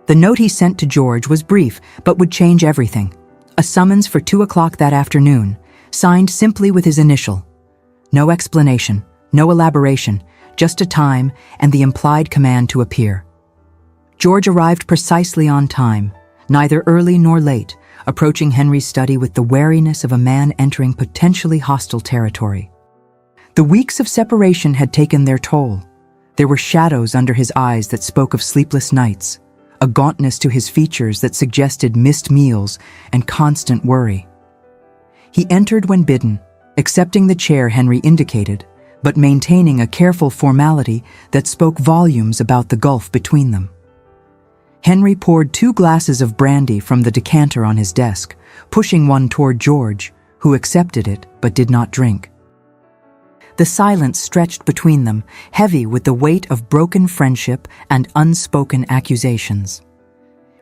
The note he sent to George was brief, but would change everything. A summons for 2 o'clock that afternoon, signed simply with his initial. No explanation, no elaboration, just a time and the implied command to appear. George arrived precisely on time, neither early nor late, approaching Henry's study with the wariness of a man entering potentially hostile territory. The weeks of separation had taken their toll. There were shadows under his eyes that spoke of sleepless nights, a gauntness to his features that suggested missed meals and constant worry. He entered when bidden, accepting the chair Henry indicated, but maintaining a careful formality that spoke volumes about the gulf between them. Henry poured 2 glasses of brandy from the decanter on his desk, pushing one toward George, who accepted it but did not drink. The silence stretched between them, heavy with the weight of broken friendship and unspoken accusations.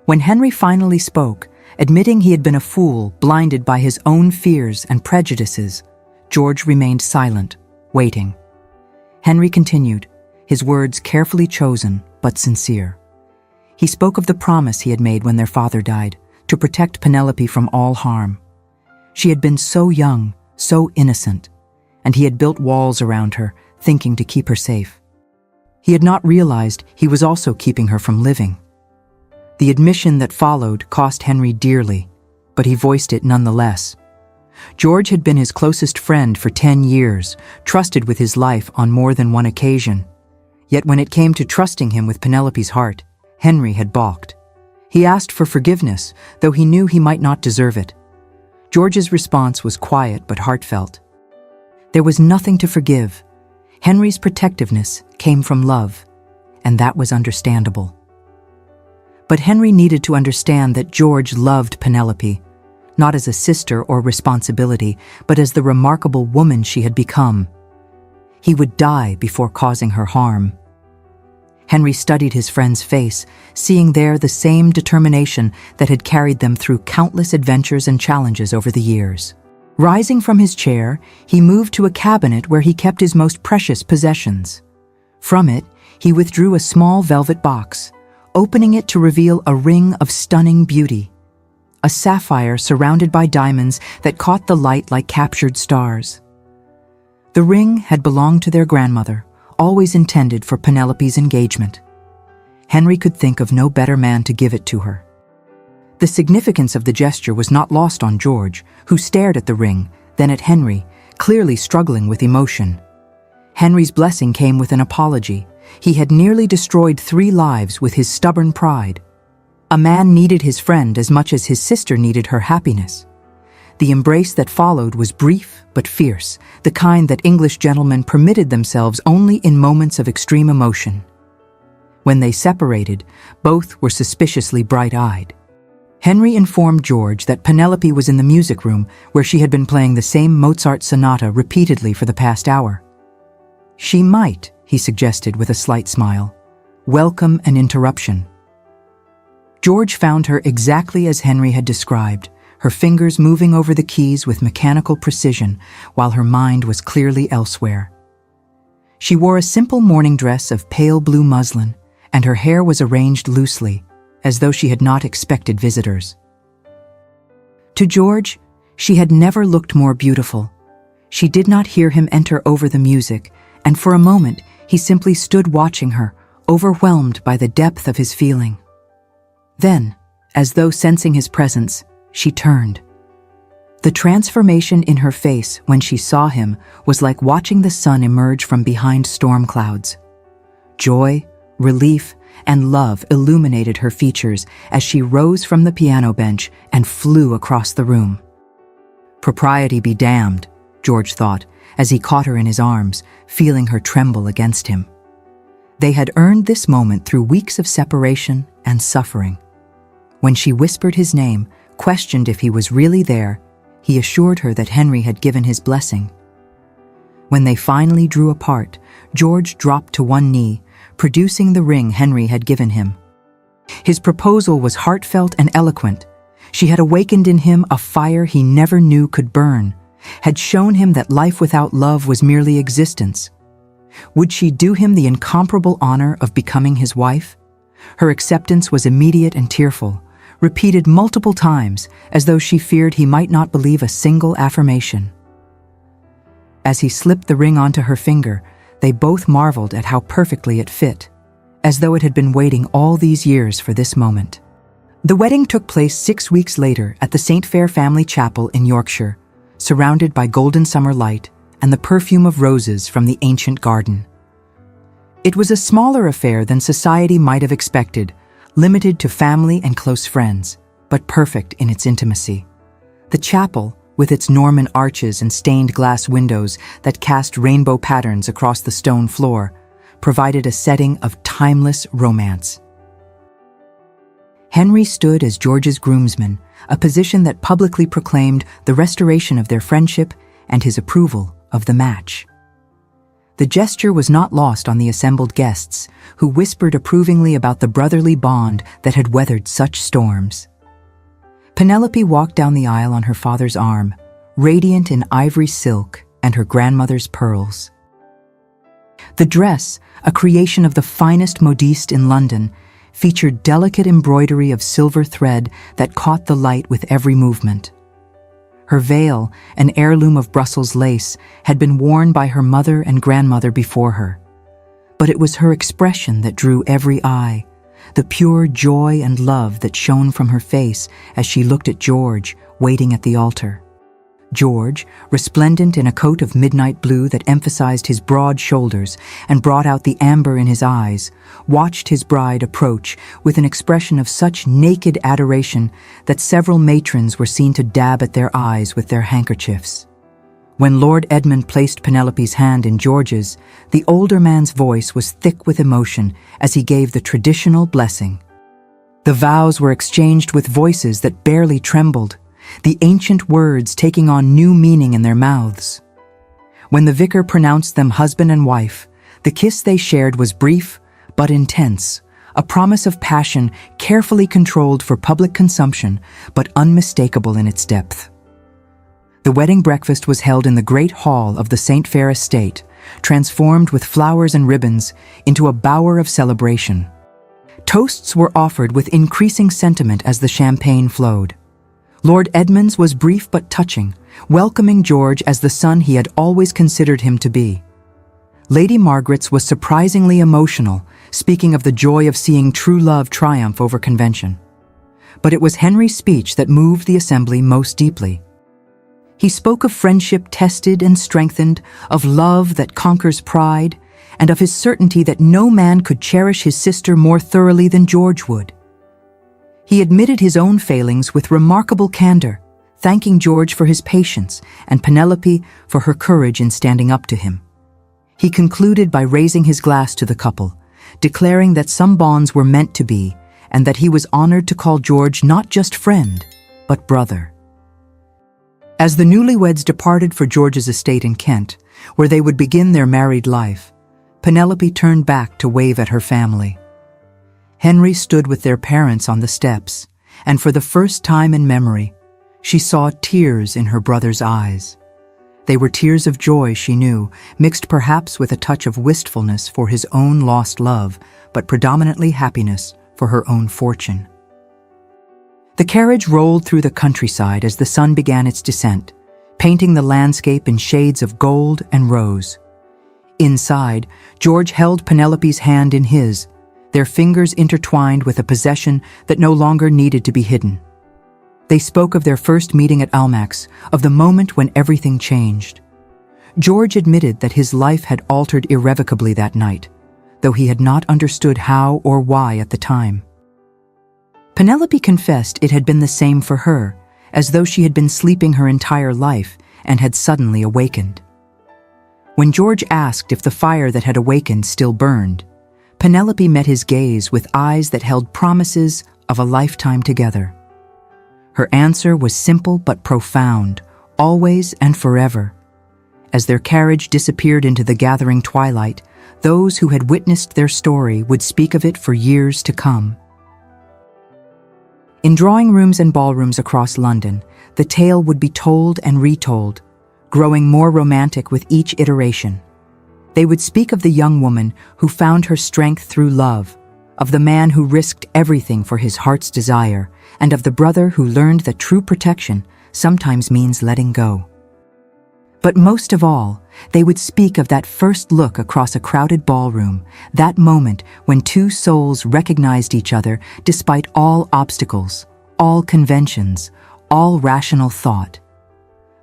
When Henry finally spoke, admitting he had been a fool, blinded by his own fears and prejudices, George remained silent, waiting. Henry continued, his words carefully chosen but sincere. He spoke of the promise he had made when their father died, to protect Penelope from all harm. She had been so young, so innocent, and he had built walls around her, thinking to keep her safe. He had not realized he was also keeping her from living. The admission that followed cost Henry dearly, but he voiced it nonetheless. George had been his closest friend for 10 years, trusted with his life on more than one occasion. Yet when it came to trusting him with Penelope's heart, Henry had balked. He asked for forgiveness, though he knew he might not deserve it. George's response was quiet but heartfelt. There was nothing to forgive. Henry's protectiveness came from love, and that was understandable. But Henry needed to understand that George loved Penelope, not as a sister or responsibility, but as the remarkable woman she had become. He would die before causing her harm. Henry studied his friend's face, seeing there the same determination that had carried them through countless adventures and challenges over the years. Rising from his chair, he moved to a cabinet where he kept his most precious possessions. From it, he withdrew a small velvet box, opening it to reveal a ring of stunning beauty. A sapphire surrounded by diamonds that caught the light like captured stars. The ring had belonged to their grandmother, always intended for Penelope's engagement. Henry could think of no better man to give it to her. The significance of the gesture was not lost on George, who stared at the ring, then at Henry, clearly struggling with emotion. Henry's blessing came with an apology. He had nearly destroyed 3 lives with his stubborn pride. A man needed his friend as much as his sister needed her happiness. The embrace that followed was brief but fierce, the kind that English gentlemen permitted themselves only in moments of extreme emotion. When they separated, both were suspiciously bright-eyed. Henry informed George that Penelope was in the music room where she had been playing the same Mozart sonata repeatedly for the past hour. She might, he suggested with a slight smile, welcome an interruption. George found her exactly as Henry had described, her fingers moving over the keys with mechanical precision while her mind was clearly elsewhere. She wore a simple morning dress of pale blue muslin, and her hair was arranged loosely, as though she had not expected visitors. To George, she had never looked more beautiful. She did not hear him enter over the music, and for a moment he simply stood watching her, overwhelmed by the depth of his feeling. Then, as though sensing his presence, she turned. The transformation in her face when she saw him was like watching the sun emerge from behind storm clouds. Joy, relief, and love illuminated her features as she rose from the piano bench and flew across the room. Propriety be damned, George thought, as he caught her in his arms, feeling her tremble against him. They had earned this moment through weeks of separation and suffering. When she whispered his name, questioned if he was really there, he assured her that Henry had given his blessing. When they finally drew apart, George dropped to one knee, producing the ring Henry had given him. His proposal was heartfelt and eloquent. She had awakened in him a fire he never knew could burn, had shown him that life without love was merely existence. Would she do him the incomparable honor of becoming his wife? Her acceptance was immediate and tearful, repeated multiple times as though she feared he might not believe a single affirmation. As he slipped the ring onto her finger, they both marveled at how perfectly it fit, as though it had been waiting all these years for this moment. The wedding took place 6 weeks later at the St. Fair family chapel in Yorkshire, surrounded by golden summer light and the perfume of roses from the ancient garden. It was a smaller affair than society might have expected, limited to family and close friends, but perfect in its intimacy. The chapel, with its Norman arches and stained glass windows that cast rainbow patterns across the stone floor, provided a setting of timeless romance. Henry stood as George's groomsman, a position that publicly proclaimed the restoration of their friendship and his approval of the match. The gesture was not lost on the assembled guests, who whispered approvingly about the brotherly bond that had weathered such storms. Penelope walked down the aisle on her father's arm, radiant in ivory silk and her grandmother's pearls. The dress, a creation of the finest modiste in London, featured delicate embroidery of silver thread that caught the light with every movement. Her veil, an heirloom of Brussels lace, had been worn by her mother and grandmother before her. But it was her expression that drew every eye, the pure joy and love that shone from her face as she looked at George, waiting at the altar. George, resplendent in a coat of midnight blue that emphasized his broad shoulders and brought out the amber in his eyes, watched his bride approach with an expression of such naked adoration that several matrons were seen to dab at their eyes with their handkerchiefs. When Lord Edmund placed Penelope's hand in George's, the older man's voice was thick with emotion as he gave the traditional blessing. The vows were exchanged with voices that barely trembled, the ancient words taking on new meaning in their mouths. When the vicar pronounced them husband and wife, the kiss they shared was brief but intense, a promise of passion carefully controlled for public consumption but unmistakable in its depth. The wedding breakfast was held in the great hall of the St. Fair estate, transformed with flowers and ribbons into a bower of celebration. Toasts were offered with increasing sentiment as the champagne flowed. Lord Edmund's was brief but touching, welcoming George as the son he had always considered him to be. Lady Margaret's was surprisingly emotional, speaking of the joy of seeing true love triumph over convention. But it was Henry's speech that moved the assembly most deeply. He spoke of friendship tested and strengthened, of love that conquers pride, and of his certainty that no man could cherish his sister more thoroughly than George would. He admitted his own failings with remarkable candor, thanking George for his patience and Penelope for her courage in standing up to him. He concluded by raising his glass to the couple, declaring that some bonds were meant to be, and that he was honored to call George not just friend, but brother. As the newlyweds departed for George's estate in Kent, where they would begin their married life, Penelope turned back to wave at her family. Henry stood with their parents on the steps, and for the first time in memory, she saw tears in her brother's eyes. They were tears of joy, she knew, mixed perhaps with a touch of wistfulness for his own lost love, but predominantly happiness for her own fortune. The carriage rolled through the countryside as the sun began its descent, painting the landscape in shades of gold and rose. Inside, George held Penelope's hand in his, their fingers intertwined with a possession that no longer needed to be hidden. They spoke of their first meeting at Almack's, of the moment when everything changed. George admitted that his life had altered irrevocably that night, though he had not understood how or why at the time. Penelope confessed it had been the same for her, as though she had been sleeping her entire life and had suddenly awakened. When George asked if the fire that had awakened still burned, Penelope met his gaze with eyes that held promises of a lifetime together. Her answer was simple but profound, always and forever. As their carriage disappeared into the gathering twilight, those who had witnessed their story would speak of it for years to come. In drawing rooms and ballrooms across London, the tale would be told and retold, growing more romantic with each iteration. They would speak of the young woman who found her strength through love, of the man who risked everything for his heart's desire, and of the brother who learned that true protection sometimes means letting go. But most of all, they would speak of that first look across a crowded ballroom, that moment when two souls recognized each other despite all obstacles, all conventions, all rational thought.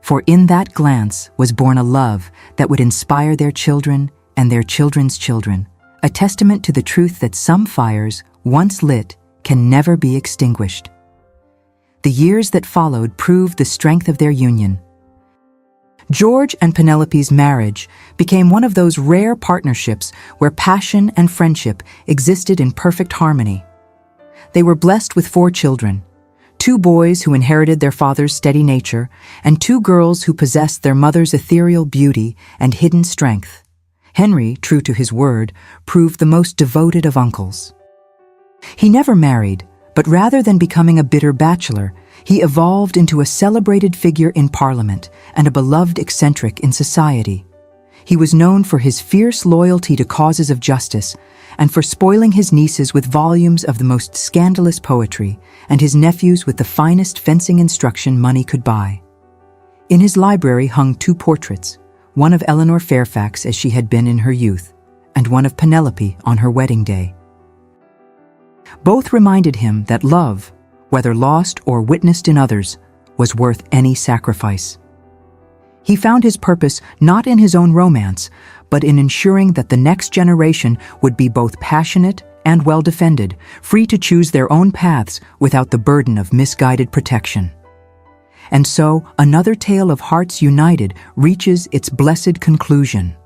For in that glance was born a love that would inspire their children and their children's children, a testament to the truth that some fires, once lit, can never be extinguished. The years that followed proved the strength of their union. George and Penelope's marriage became one of those rare partnerships where passion and friendship existed in perfect harmony. They were blessed with 4 children, 2 boys who inherited their father's steady nature, and 2 girls who possessed their mother's ethereal beauty and hidden strength. Henry, true to his word, proved the most devoted of uncles. He never married, but rather than becoming a bitter bachelor, he evolved into a celebrated figure in Parliament and a beloved eccentric in society. He was known for his fierce loyalty to causes of justice and for spoiling his nieces with volumes of the most scandalous poetry and his nephews with the finest fencing instruction money could buy. In his library hung 2 portraits, one of Eleanor Fairfax as she had been in her youth, and one of Penelope on her wedding day. Both reminded him that love, whether lost or witnessed in others, was worth any sacrifice. He found his purpose not in his own romance, but in ensuring that the next generation would be both passionate and well-defended, free to choose their own paths without the burden of misguided protection. And so, another tale of hearts united reaches its blessed conclusion.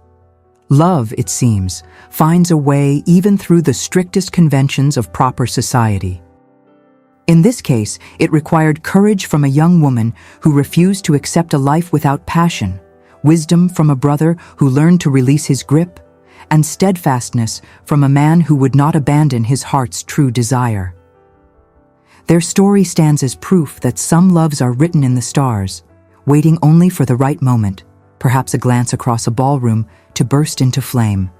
Love, it seems, finds a way even through the strictest conventions of proper society. In this case, it required courage from a young woman who refused to accept a life without passion, wisdom from a brother who learned to release his grip, and steadfastness from a man who would not abandon his heart's true desire. Their story stands as proof that some loves are written in the stars, waiting only for the right moment, perhaps a glance across a ballroom, to burst into flame.